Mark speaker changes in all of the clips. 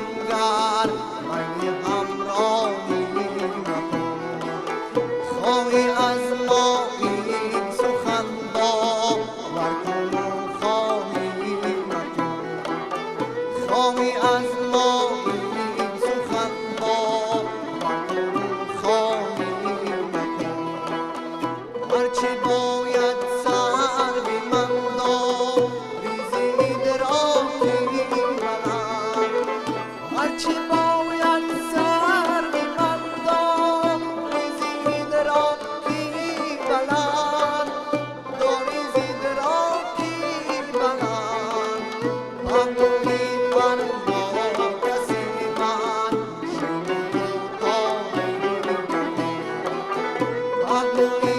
Speaker 1: غمگر من همراهی مکن خواهی از ما این سخن باور کن و خواهی مکن خواهی از ما این سخن باور کن و خواهی مکن هرچی باید سر به من ریزید راکی بلند هرچی باید سر به من ریزید راکی بلند ریزید راکی بلند پهلوی بر ما کسی من شنید و تاهی پهلوی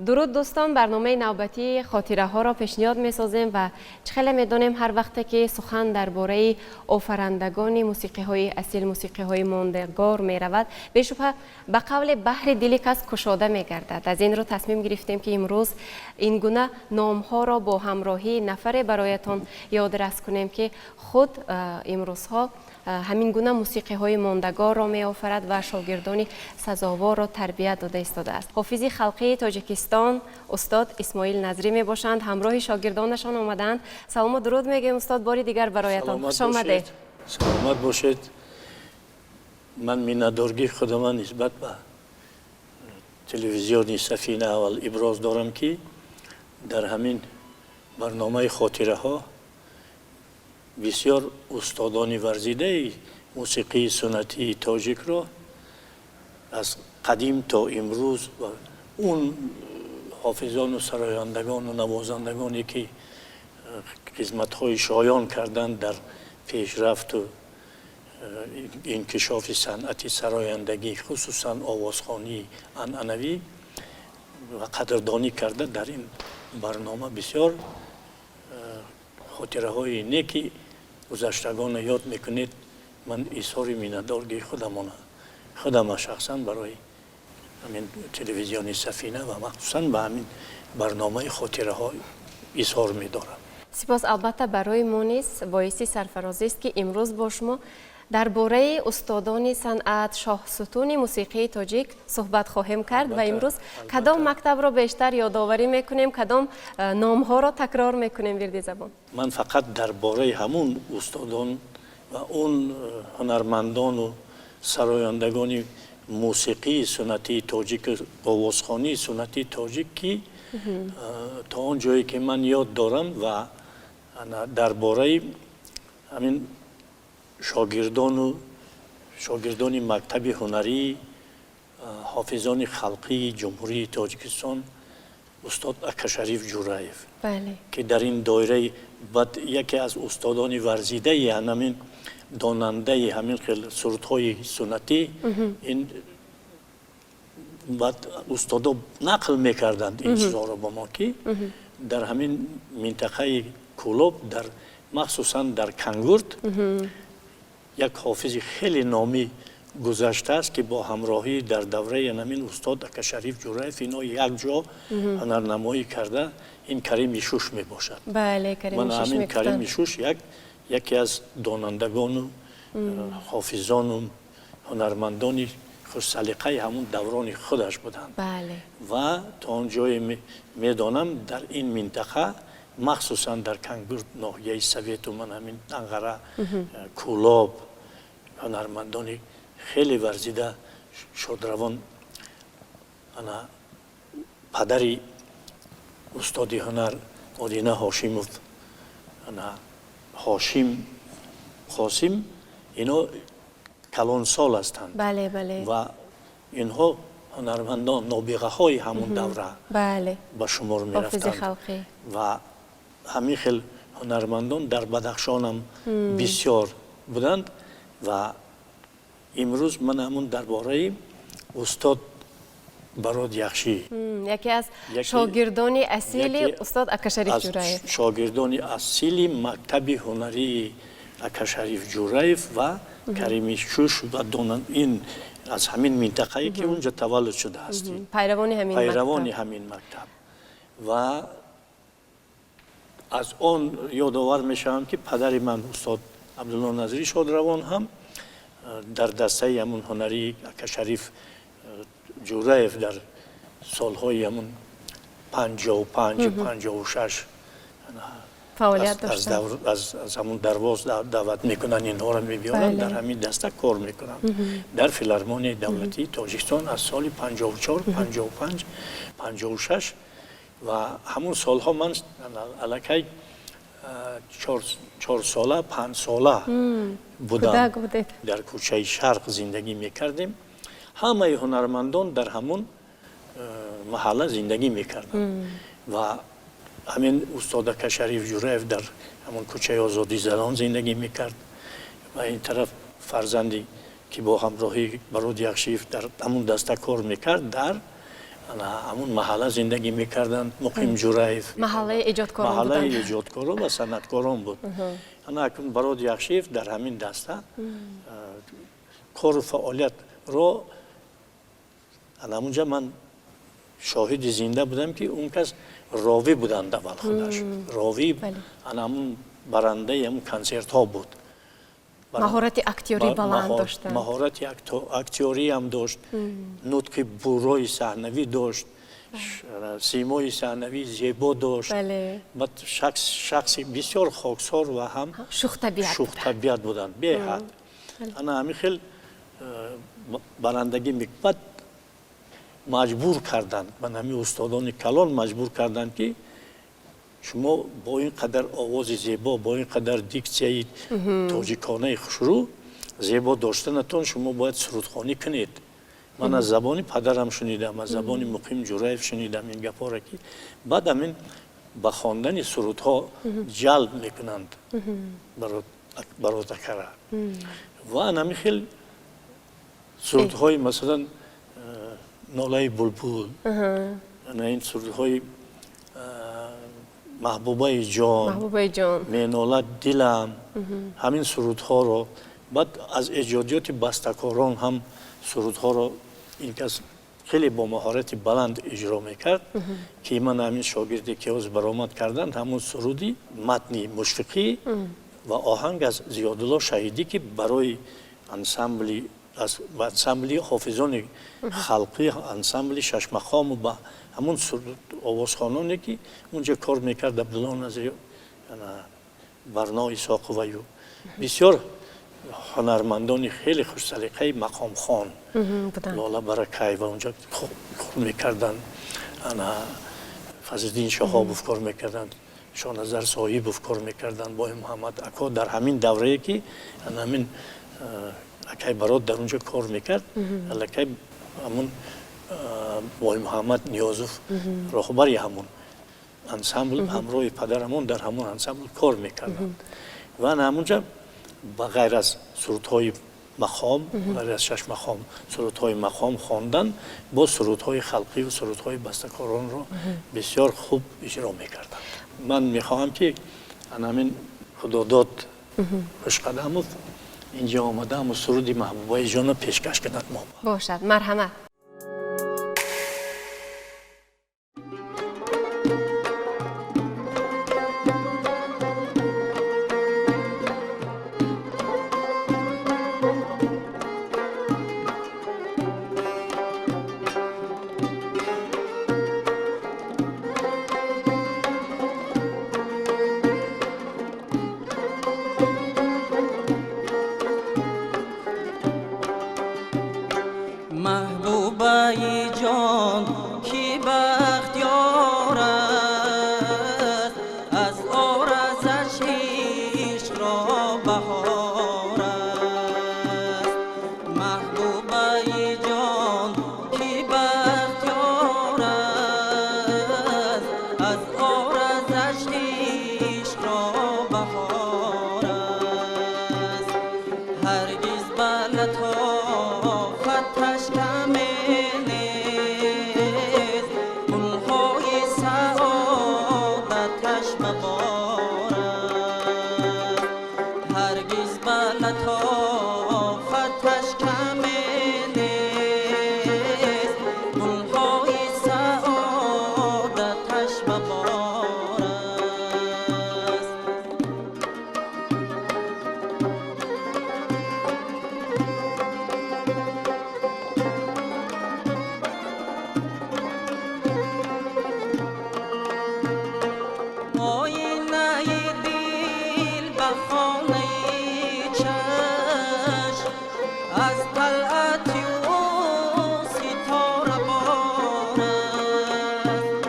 Speaker 2: درود دوستان، برنامه نوبتی خاطره ها را پیشنهاد می سازیم و چخیلی می دانیم هر وقت که سخن درباره آفرندگان موسیقی های اصیل، موسیقی های ماندگار می رود، به شبه به قول بحر دل کس کشاده می گردد. از این رو تصمیم گرفتیم که امروز این گونه نام ها را با همراهی نفر برایتان یادرس کنیم که خود امروزها همین گونه موسیقی های ماندگار را می آفرد و شاگردان سزاوار را تربیت داده ایستاده است. حافظ خلقی تاجیکستان استاد اسماعیل نظری می باشند، همراه شاگردانشان آمدند. سلام و درود میگیم استاد، باری دیگر برایتان خوش آمدید.
Speaker 3: سلامت باشید. من میندارگی خودم نسبت به تلویزیون سفینه اول ابراز دارم که در همین برنامه خاطره ها بسیار استادان ورزیده موسیقی سنتی تاجیک را از قدیم تا امروز و اون حافظان و سرایندگان و نوازندگانی که خدمت‌های شایان کردند در پیشرفت و انکشاف صنعت سرایندگی، خصوصا آوازخوانی عنعنوی و قدردانی کرده، در این برنامه بسیار خاطره های نیکی گذشتگان یاد میکنید. من اظهار میندارگی خودم شخصا برای همین تلویزیون سفینه و مخصوصا به همین برنامه خاطره های اظهار میدارم.
Speaker 2: سپاس. البته برای ما نیست بایستی سرفرازی است که امروز با شما درباره استادان صنعت، شاه ستون موسیقی تاجیک صحبت خواهیم کرد و امروز کدام مکتب را بیشتر یادآوری میکنیم، کدام نام ها را تکرار میکنیم وردی زبان؟
Speaker 3: من فقط درباره همون استادان و اون هنرمندان و سرایندگان موسیقی سنتی تاجیک، آوازخوانی سنتی تاجیک که تا اون جایی که من یاد دارم و درباره همین شاگردان مکتب هنری حافظان خلقی جمهوری تاجیکستان استاد اکاشریف جوراєв
Speaker 2: بله
Speaker 3: که در این دایره بعد یکی از استادان ورزیده همین داننده همین سرودهای سنتی این بعد استادا نقل میکردند این چیزها را با ما که در همین منطقه کولوب در مخصوصا در کنگورت یک حافظ خیلی نامی گذشته است که با همراهی در دوره همین استاد اکاشریف جوراєв اینا یک جا هنرنمایی کرده این کریم شوش می باشد.
Speaker 2: بله کریم
Speaker 3: من
Speaker 2: شوش
Speaker 3: همین
Speaker 2: میگفتن
Speaker 3: کریم شوش یکی از دانندگان و حافظان و هنرمندان خوش سلیقه همون دوران خودش بودند.
Speaker 2: بله
Speaker 3: و تا اونجای میدانم در این منطقه مخصوصا در کنگورت ناحیه سویت و من همین انقره کولاب هنرمندان خیلی ورزیده شادروان انا پدری استادی هنر مدینه هاشیموف انا هاشیم قاسم اینا کلان سال هستند
Speaker 2: بله بله
Speaker 3: و اینها هنرمندان نابغه های همون دوره
Speaker 2: بله
Speaker 3: به شمار می
Speaker 2: حافظ
Speaker 3: رفتند
Speaker 2: خلقی
Speaker 3: و همین خیل هنرمندان در بدخشان هم بسیار بودند و امروز من همون درباره استاد براد یخشی
Speaker 2: یکی از شاگردان اصیل
Speaker 3: یکی
Speaker 2: استاد اکاشریف
Speaker 3: از
Speaker 2: جوراєv
Speaker 3: شاگردان اصیل مکتب هنری اکاشریف جوراєv و کریم شوش و این از همین منطقه‌ای که اونجا تولد شده هستی
Speaker 2: پیروان همین
Speaker 3: پیروان
Speaker 2: مکتب
Speaker 3: همین مکتب و از آن یادآور میشم که پدر من استاد عبدالله نظری شادروان هم در دسته همون هنری اکاشریف جوراєv در سالهای همون 55 56
Speaker 2: فعالیت داشتن
Speaker 3: از همون درواز دعوت میکنن اینها را میبیارن
Speaker 2: بله.
Speaker 3: در همین دسته کار میکنن در فیلارمونی دولتی تاجیکستان از سال 54 55 56 و همون سالها من الکی 4 ساله 5 ساله بودم در کوچه شرق زندگی میکردیم همه هنرمندان در همون محله زندگی میکردن و همین استاد اکاشریف جوراєv در همون کوچه آزادی زدان زندگی میکرد و این طرف فرزندی که با همراهی براد یخشیف در همون دسته کار میکرد در همون محله زندگی میکردند مقیم جوراєv
Speaker 2: محله ایجادکاران بودن
Speaker 3: محله ایجادکاران و صنعتکاران بود اکنون براد یخشیف در همین دسته کار و فعالیت رو همونجا من شاهد زنده بودم که اون کس راوی بودند اول خودش راوی همون برنده همون کنسرت ها بود
Speaker 2: مهارت اکتیوری بلند داشتن
Speaker 3: مهارت اکتیوری هم داشت نطق بروی صحنوی داشت سیمای صحنوی زیبا داشت بعد شخصی بسیار خاکسار و هم
Speaker 2: شوخ
Speaker 3: طبیعت بودند به حد انا همین خیلی برندگی میکرد مجبور کردند من همین استادان کلان مجبور کردند که شما با این قدر آواز زیبا با این قدر دیکسیای تاجیکانه خوشرو زیبا داشتنتون شما باید سرودخوانی کنید من از زبان پدرم شنیدم از زبان مقیم جوراєv شنیدم این گپا را که بعد همین با خواندن سرودها جلب میکنند برات اکره و همین خیلی سرودهای مثلا ناله بلبل این سرودهای محبوبه جان مینالد دلم همین سرودها رو بعد از ایجادیات بسته‌کاران هم سرودها رو این کس خیلی با مهارت بلند اجرا میکرد که من همین شاگردی که از برآمد کردن همون سرودی متنی مشفقی و آهنگ از زیادالله شهیدی که برای انسامبلی حافظان خلقی انسامبلی شش مقام و با همون آوازخوانانی که اونجا کار میکرد عبدالله نظری برنا اسحاقوی و بسیار هنرمندان خیلی خوش سلیقه مقام خان لاله برکای و اونجا کار میکردن فضلالدین شهابوف کار میکردن شاهنظر صاحبوف کار میکردن با محمد اکا در همین دوره که همین اکای برات در اونجا کار میکرد الکی همون وای محمد نیازوف راهبری همون انسامبل همراه پدرمون در همون انسامبل کار میکردند و همونجا با غیر از سرودهای مقام غیر از 6 مقام سرودهای مقام خواندن با سرودهای خلقی و سرودهای بسته‌کاران رو بسیار خوب اجرا میکردند. من میخواهم که همین خداداد خوشقدمов اینجا آمدم و سرود محبوبه جان رو پیشکش کند ما
Speaker 2: باشد. مرحمت.
Speaker 4: محبوبه جان کی بختیار است از آرزش عشق را بهار است محبوبه جان کی بختیار است از آرزش عشق را بهار است هرگز بلتا فتش کمی نیست گلهای سعادتش مبار است هرگز بلتا فتش کمی نیست گلهای سعادتش مبار است آینه دل به خانه چشم از طلعت او ستاره بار است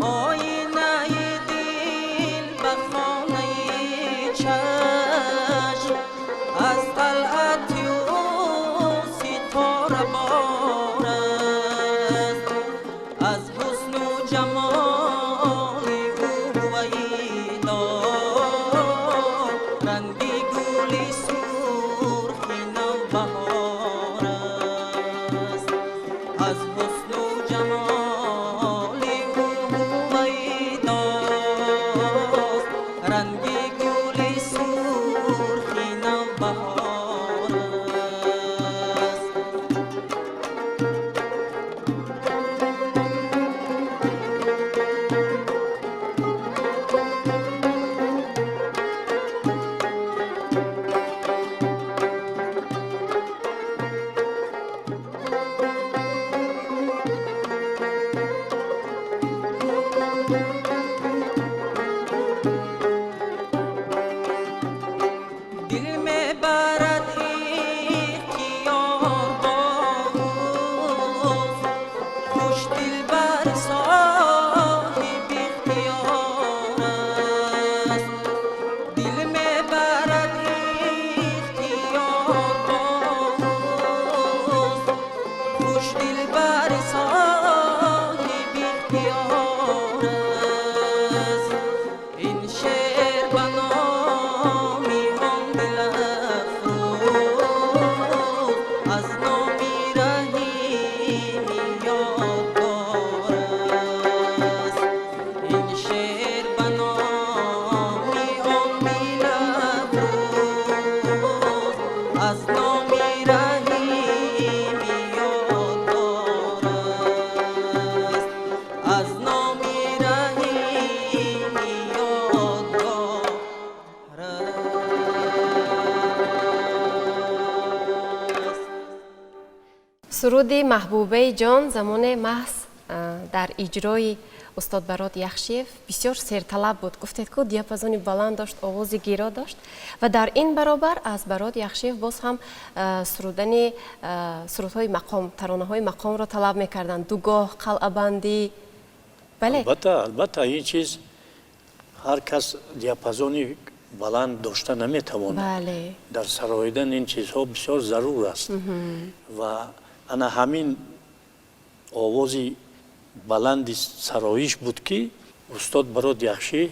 Speaker 4: آینه دل به خانه چشم از طلعت او ستاره بار است از حسن و جمال رنگی گلی سرخی نوبهار است از حسن و جمال هویداست رنگی گلی سرخی نوبهار است دل میں بارد اختیار باز خوش دل بر صاحب اختیار است دل میں بارد اختیار باز خوش دل بر صاحب اختیار است این شعر بنامی از نامی رحیمی یادگار است این شعر بنامی آمیل افروز از نامی رحیمی یادگار است از نامی رحیمی یادگار
Speaker 2: سرود محبوبه جان زمان محض در اجرای استاد براد یخشیف بسیار سرطلب بود. گفتید که دیاپازون بلند داشت، آواز گیرا داشت و در این برابر از براد یخشیف باز هم سرودن سرودهای مقام، ترانه‌های مقام را طلب می‌کردند. دوگاه، قلعه بندی. بله.
Speaker 3: البته این چیز هر کس دیاپازونی بلند داشته نمیتواند.
Speaker 2: بله.
Speaker 3: در سراییدن این چیزها بسیار ضرور است و انا همین آوازی بلندی سرایش بود که استاد براد یخشی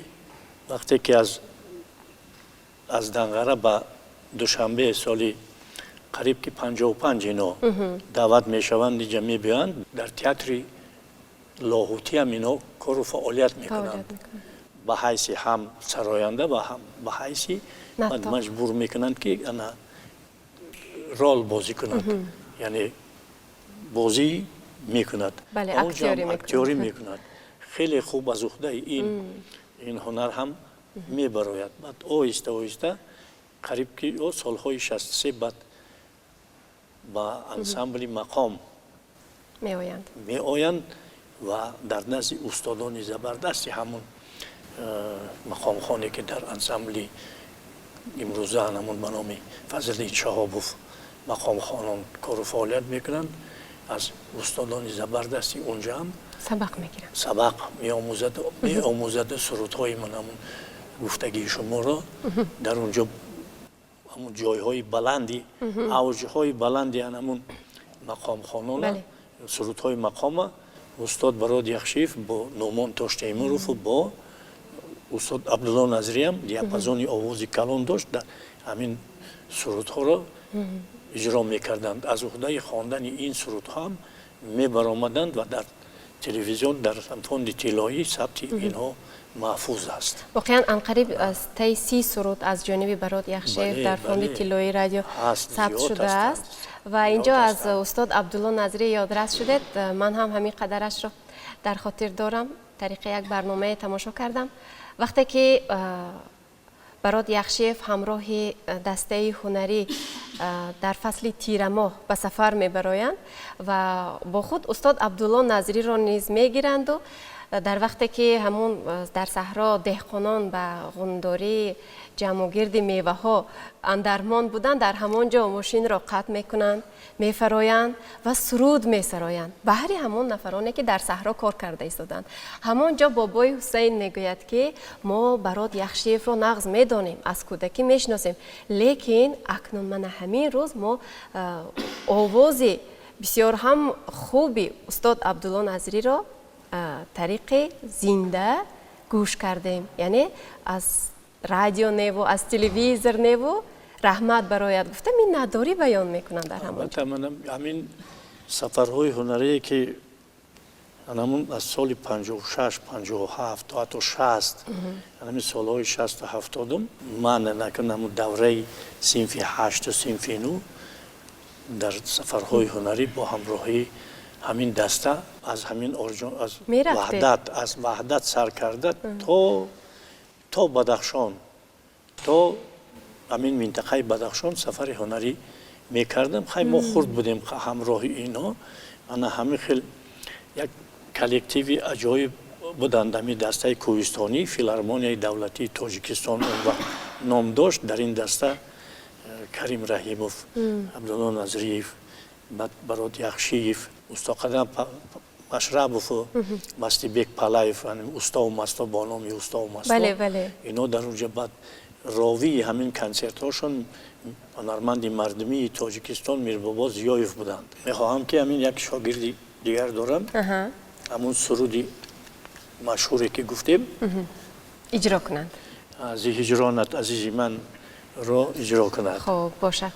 Speaker 3: وقتی که از دنگره به دوشنبه سالی قریب که 55 اینا دعوت میشوند اینجا میبیاند، در تئاتر لاهوتی هم اینا کار و فعالیت میکنند به حیث هم سراینده و هم به حیث مجبور میکنند که انا رول بازی کنند، یعنی بازی میکند.
Speaker 2: بله،
Speaker 3: اکتیوری میکند. خیلی خوب از عهده این هنر هم میبراید. بعد آهسته آهسته قریب که سالهای 63 بعد با انسامبل مقام می آیند و در نزد استادان زبردستی همون مقام خانه که در انسامبل امروزه همون به نام فضل شهابوف مقام خانان کار و فعالیت میکنند، از استادان زبردستی اونجا هم سبق می آموزد سرودهای من همون گفتگی شما را در اونجا همون جایهای بلندی اوجهای بلندی همون مقام خانان سرودهای مقام استاد براد یخشیف با نومان تاشتیمروف و با استاد عبدالله نظری هم دیاپازون آوازی کلان داشت، در همین سرودها را اجرا میکردند. از عهده خواندن این سرودها هم میبرآمدند و در تلویزیون در فوند طلایی ثبت اینها محفوظ است.
Speaker 2: واقعا انقریب از تی 30 سرود از جانب براد یخشیف در فوند طلایی رادیو ثبت شده است و اینجا از استاد عبدالله نظری یادرس شدید. من هم همین قدرش رو در خاطر دارم، طریق یک برنامه تماشا کردم وقتی که براد یخشیف همراه دسته هنری در فصل تیر ماه به سفر میبرایند و با خود استاد عبدالله نظری را نیز میگیرند و در وقتی که همون در صحرا دهقانان به غنداری جمع و گرد میوه ها اندرمان بودند، در همانجا ماشین را قطع میکنند، میفرایند و سرود میسرایند به هر همون نفرانی که در صحرا کار کرده ایستادند. همانجا بابای حسین میگوید که ما براد یخشیف را نغز میدانیم، از کودکی میشناسیم، لیکن اکنون من همین روز ما آواز بسیار هم خوبی استاد عبدالله نظری را طریق زنده گوش کردیم، یعنی از رادیو نیو، از تلویزیون نیو رحمت برایت گفتم این نداری بیان میکنن در همونجا.
Speaker 3: همین سفرهای هنری که همون از سال 56 57 تا حتی 60 همین سالهای 60 تا 70 من نکنم دوره صنف 8 و صنف 9 در سفرهای هنری با همراهی همین دسته از همین از وحدت سر کرده تا بدخشان، تا همین منطقه بدخشان سفر هنری میکردم. خیلی ما خورد بودیم همراه اینا. من همین خیلی یک کلکتیوی عجایب بودند. همین دسته کوهستانی فیلارمونیای دولتی تاجیکستان اون وقت نام داشت. در این دسته کریم رحیموف، عبدالله نظریف، براد یخشیف، استاد قدم مشربوف و مستی بیک پلایف، استا و مستا با نامی استا و مستا.
Speaker 2: بله.
Speaker 3: اینا در اونجا بعد راوی همین کنسرت هاشون هنرمند مردمی تاجیکستان میربابا زیایف بودند. میخواهم که همین یک شاگردی دیگر دارم، همون سرودی مشهوری که گفتیم
Speaker 2: اجرا کنند.
Speaker 3: از هجرانت عزیزی من را اجرا کنند.
Speaker 2: خب باشه.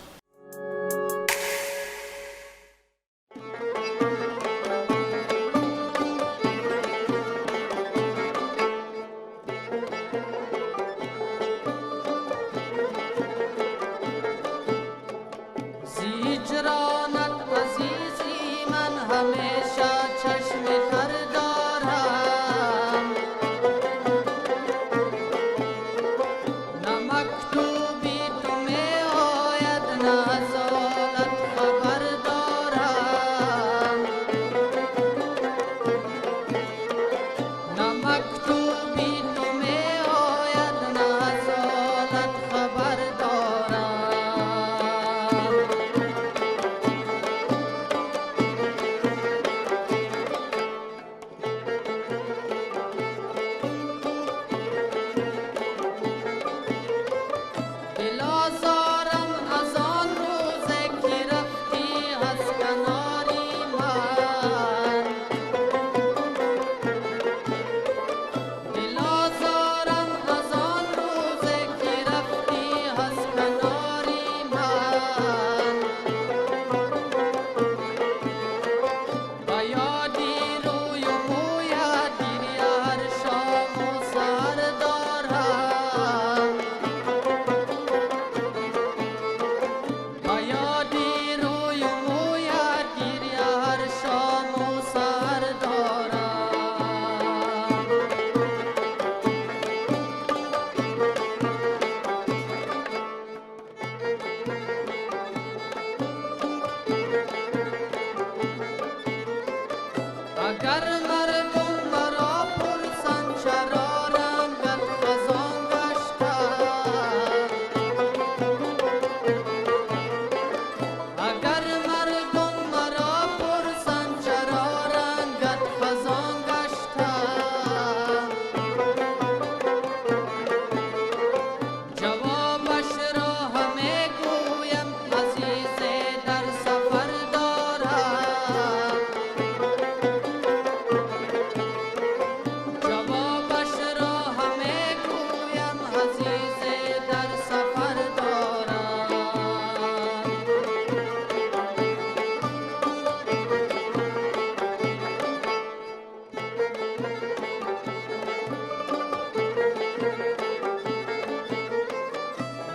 Speaker 4: اگر مردم مرا پرسند چرا رنگت خزان گشته، اگر مردم مرا پرسند چرا رنگت خزان گشته، جوابش را همه گویم عزیزه در سفر دارد، جوابش را همه گویم عزیزه در سفر دارد.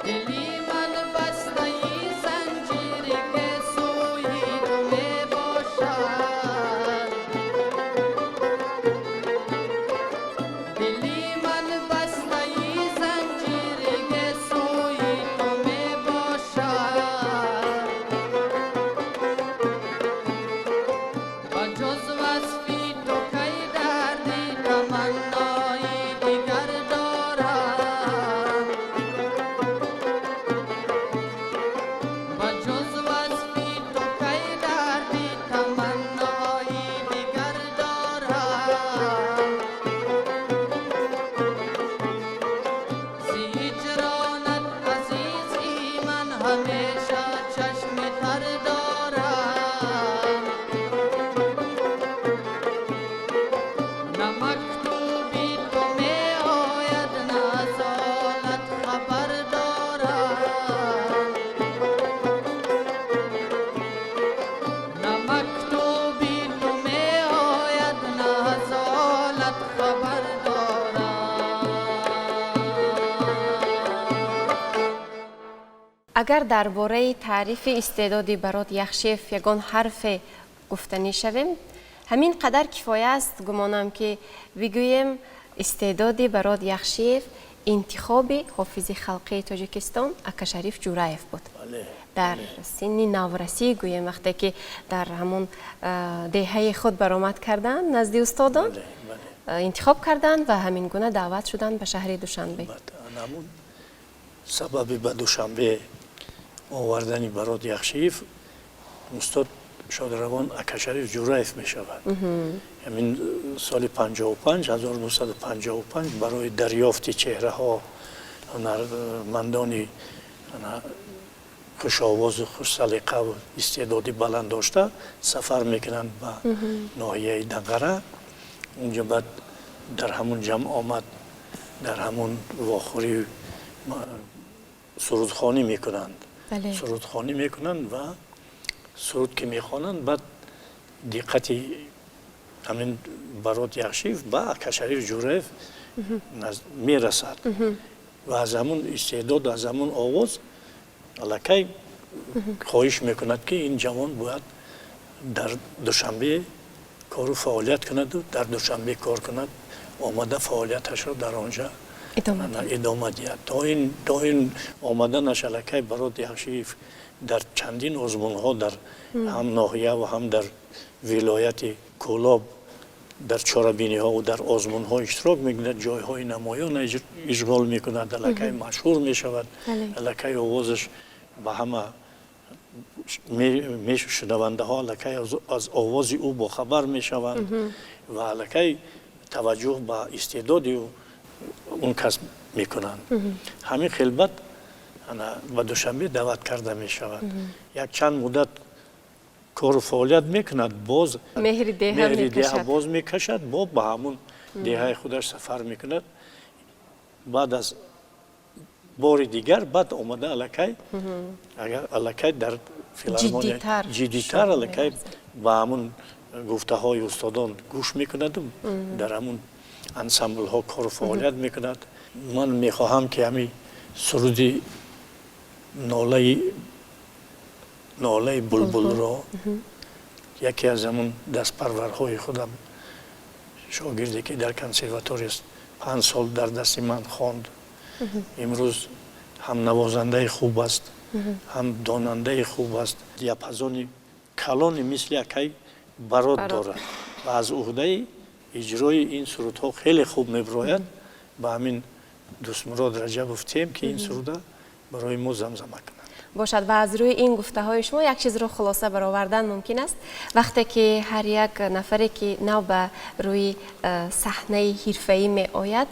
Speaker 4: دلی من بسته ای زنجیری که سوی تو می باشد، دلی من بسته ای زنجیری که سوی تو می باشد، و جز وصفی تو کی دردی تمنایی دیگر دارم، و جز وصفی تو کی دردی تمنایی دیگر دارم. زی هجرانت عزیزی من همیشه چشم تر دارم، نه مکتوبی تو می آید نه از حالت خبر دارم، نه مکتوبی تو می آید نه از حالت خبر دارم.
Speaker 2: اگر درباره تعریف استعدادی برات یخشیف یگان حرف گفتنی شویم، همین قدر کفایه است گمانم که بگویم استعدادی برات یخشیف انتخاب حافظ خلقی تاجیکستان اکا شریف جورایف بود.
Speaker 3: بله.
Speaker 2: در سن نورسی گویم وقتی که در همون دهه خود برآمد کردن نزد استادان،
Speaker 3: بله. بله.
Speaker 2: انتخاب کردند و همین گونه دعوت شدند به شهر دوشنبه.
Speaker 3: همون سبب به دوشنبه آوردن برات یخشیف استاد شادروان اکاشریف جورایف می شود. همین سال 55 1955 برای دریافت چهره ها هنرمندان خوش آواز و خوش سلیقه و استعدادی بلند داشته سفر میکنند به ناحیه دنقره. اونجا بعد در همون جمع آمد، در همون واخوری سرودخوانی میکنند.
Speaker 2: بله.
Speaker 3: سرودخوانی میکنند و سرود که میخوانند بعد دقتی همین برات یخشیف با اکاشریف جورایف میرسد و از همون استعداد از همون آواز الکی خواهش میکند که این جوان باید در دوشنبه کار و فعالیت کند و در دوشنبه کار کند. آمده فعالیتش را در آنجا ادامه دهد. تا این آمدنش الکی برات یخشیف در چندین آزمون ها در هم ناحیه و هم در ولایت کولاب در چاربینی ها و در آزمون ها اشتراک میکند، جای های نمایان اشغال میکند، الکی مشهور میشود، الکی آوازش به همه شنونده ها الکی از آواز او باخبر میشوند و الکی توجه به استعداد اون کس میکنند. همین خلبت و دوشنبه دعوت کرده می شود. یک چند مدت کار و فعالیت میکند، باز
Speaker 2: مهر دیه
Speaker 3: باز میکشد، با به همون دیه خودش سفر میکند. بعد از بار دیگر بعد آمده الکی در فیلارمونی جدیتر الکی به همون گفته های استادان گوش میکند و در همون انسامبل ها کار و فعالیت میکند. من میخواهم که همین سرودی ناله بلبل را یکی از همون دست پرورهای خودم شاگردی که در کنسرواتوری است 5 سال در دست من خواند. امروز هم نوازنده خوب است، هم داننده خوب است. دیاپازون کلانی مثل یکی برات دارد. و از عهده اجرای این سرودها خیلی خوب میبراید. به همین دوست مراد رجب گفتیم که این سروده برای ما زمزمه کنند.
Speaker 2: باشد و از روی این گفته های شما یک چیز رو خلاصه برآوردن ممکن است. وقتی که هر یک نفری که نو به روی صحنه حرفه‌ای می آید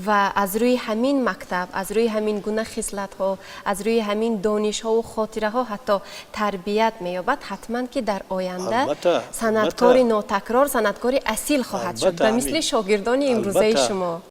Speaker 2: و از روی همین مکتب، از روی همین گونه خصلت ها، از روی همین دانش ها و خاطره ها حتی تربیت می یابد، حتما که در آینده صنعتکاری ناتکرار، صنعتکاری اصیل خواهد شد به مثل شاگردان امروزه شما.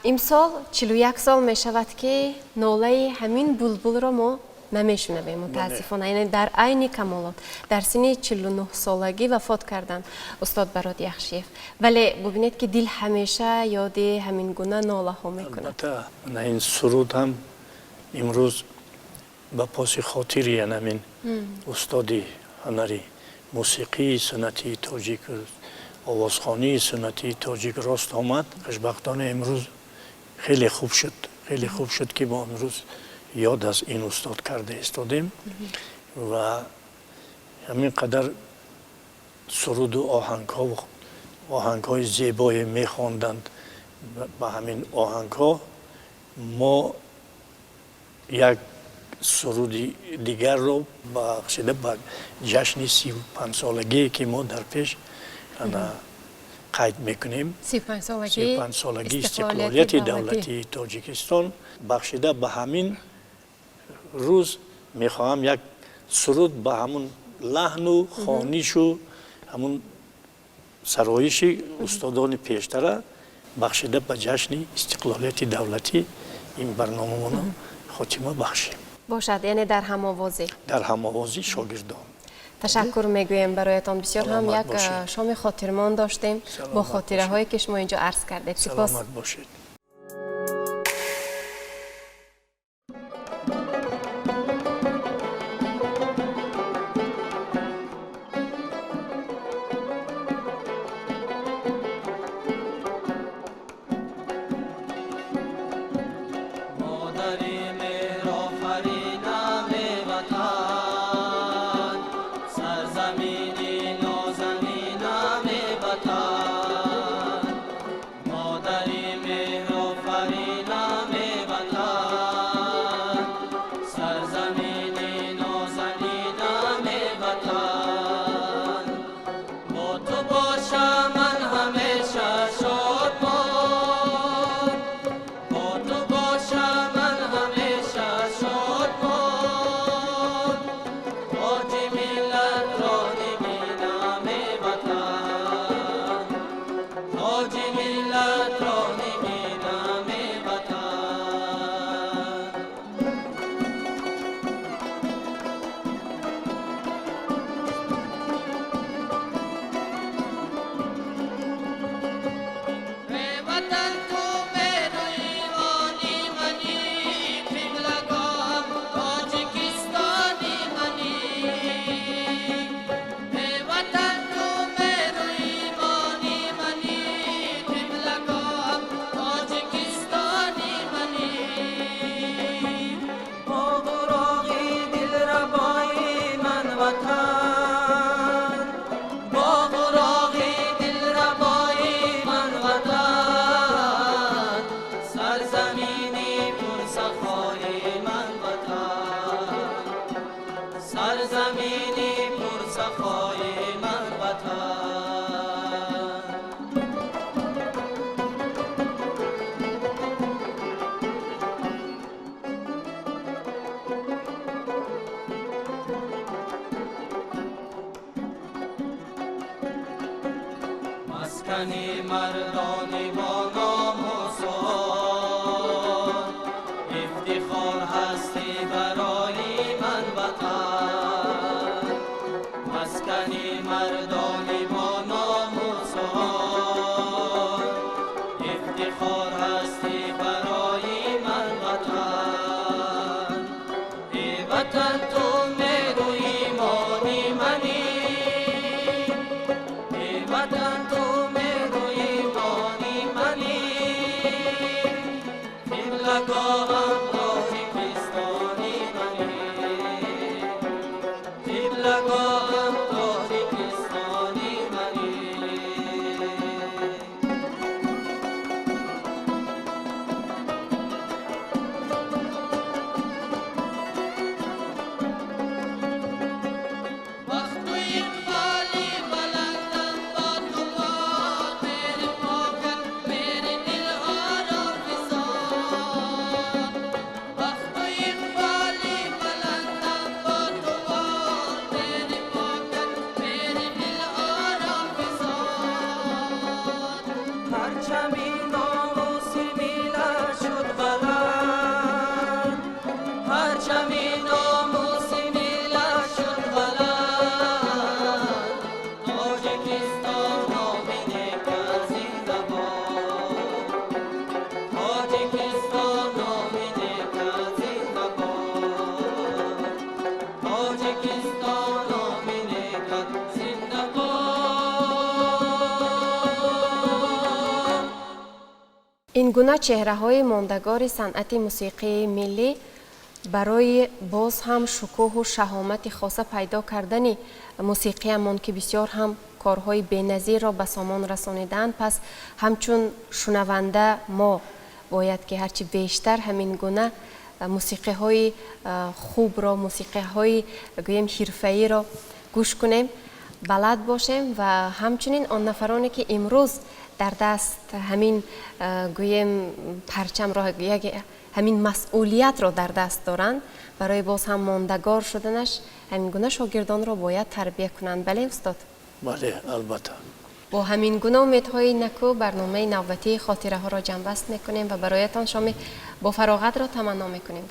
Speaker 2: امسال 41 سال می شود که ناله همین بلبل را ما نمیشنویم متاسفانه. یعنی در عین کمالات در سن 49 سالگی وفات کردند استاد براد یخشیف. ولی ببینید که دل همیشه یاد همین گونه ناله ها میکنه.
Speaker 3: البته این سرود هم امروز با پاس خاطری همین استاد هنری موسیقی سنتی تاجیک آوازخوانی سنتی تاجیک راست آمد. خوشبختانه امروز خیلی خوب شد. خیلی خوب شد که ما امروز یاد از این استاد کرده استادیم و همین قدر سرود و آهنگ های زیبای می خواندند. با همین آهنگ ها ما یک سرود دیگر رو با جشن 35 سالگی که ما در پیش قید میکنیم.
Speaker 2: 35
Speaker 3: سالگی استقلالیت دولتی تاجیکستان بخشیده به همین روز میخواهم یک سرود به همون لحن و خوانیش و همون سرایش استادان پیشتر بخشیده به جشن استقلالیت دولتی این برنامه منو خاتمه بخشیم.
Speaker 2: باشد، یعنی در هم‌آوازی.
Speaker 3: در هم‌آوازی شاگردان.
Speaker 2: تشکر میگویم برایتان. بسیار هم یک شام خاطرمان داشتیم با خاطره هایی که شما اینجا عرض کردید. سپاس.
Speaker 3: سلامت باشید.
Speaker 4: مسکن مردان با نام و سواد افتخار هستی برای من وطن. مسکن مردان با نام و سواد افتخار هستی برای من وطن. ای وطن تو مهر و ایمانی منی، ای وطن تو تاجیکستان نامیده که زنده باد تاجیکستان نامیده که زنده باد.
Speaker 2: این گونه چهره‌های ماندگار صنعت موسیقی ملی برای باز هم شکوه و شهامت خاصه پیدا کردن موسیقیمان که بسیار هم کارهای بی‌نظیر را به سامان رسانیدند. پس همچون شنونده ما باید که هرچی بیشتر همین گونه موسیقی های خوب را، موسیقی های گویم حرفه‌ای را گوش کنیم، بلد باشیم و همچنین آن نفرانی که امروز در دست همین گویم پرچم را، همین مسئولیت را در دست دارند، برای باز هم ماندگار شدنش همین گونه شاگردان را باید تربیت کنند. بله استاد؟
Speaker 3: بله البته.
Speaker 2: با همین گونه امیدهای نکو برنامه نوبتی خاطره ها را جمع بست میکنیم و برایتان شام با فراغت را تمنا میکنیم.